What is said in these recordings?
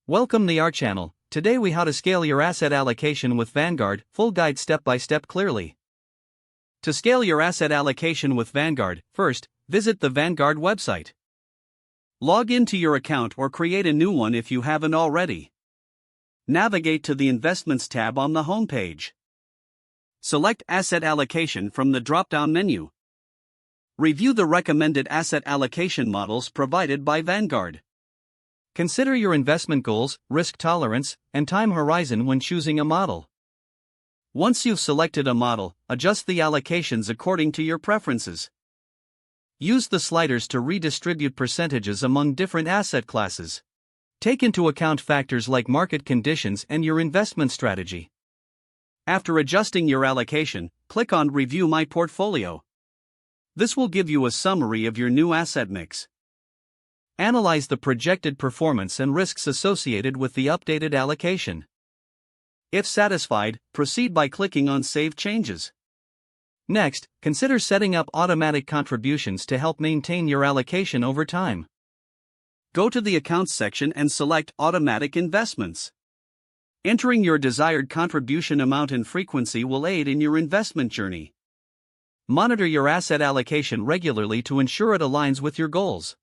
Welcome to our channel. Today we how to scale your asset allocation with Vanguard, full guide step by step clearly. To scale your asset allocation with Vanguard, first, visit the Vanguard website. Log into your account or create a new one if you haven't already. Navigate to the Investments tab on the home page. Select Asset Allocation from the drop-down menu. Review the recommended asset allocation models provided by Vanguard. Consider your investment goals, risk tolerance, and time horizon when choosing a model. Once you've selected a model, adjust the allocations according to your preferences. Use the sliders to redistribute percentages among different asset classes. Take into account factors like market conditions and your investment strategy. After adjusting your allocation, click on Review My Portfolio. This will give you a summary of your new asset mix. Analyze the projected performance and risks associated with the updated allocation. If satisfied, proceed by clicking on Save Changes. Next, consider setting up automatic contributions to help maintain your allocation over time. Go to the Accounts section and select Automatic Investments. Entering your desired contribution amount and frequency will aid in your investment journey. Monitor your asset allocation regularly to ensure it aligns with your goals.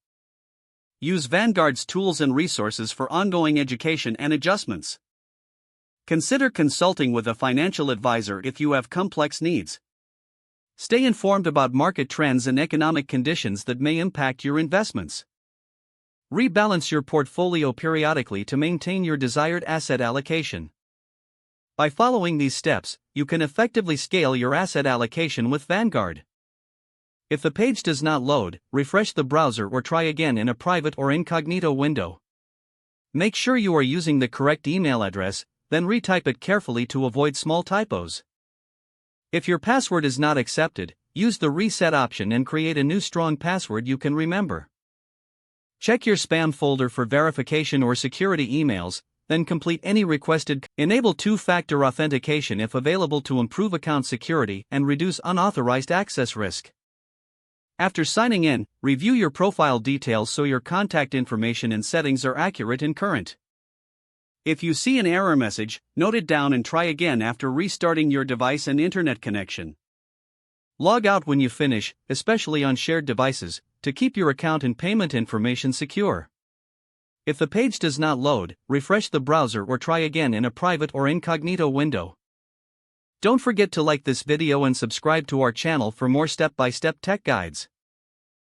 Use Vanguard's tools and resources for ongoing education and adjustments. Consider consulting with a financial advisor if you have complex needs. Stay informed about market trends and economic conditions that may impact your investments. Rebalance your portfolio periodically to maintain your desired asset allocation. By following these steps, you can effectively scale your asset allocation with Vanguard. If the page does not load, refresh the browser or try again in a private or incognito window. Make sure you are using the correct email address, then retype it carefully to avoid small typos. If your password is not accepted, use the reset option and create a new strong password you can remember. Check your spam folder for verification or security emails, then complete any requested. Enable two-factor authentication if available to improve account security and reduce unauthorized access risk. After signing in, review your profile details so your contact information and settings are accurate and current. If you see an error message, note it down and try again after restarting your device and internet connection. Log out when you finish, especially on shared devices, to keep your account and payment information secure. If the page does not load, refresh the browser or try again in a private or incognito window. Don't forget to like this video and subscribe to our channel for more step-by-step tech guides.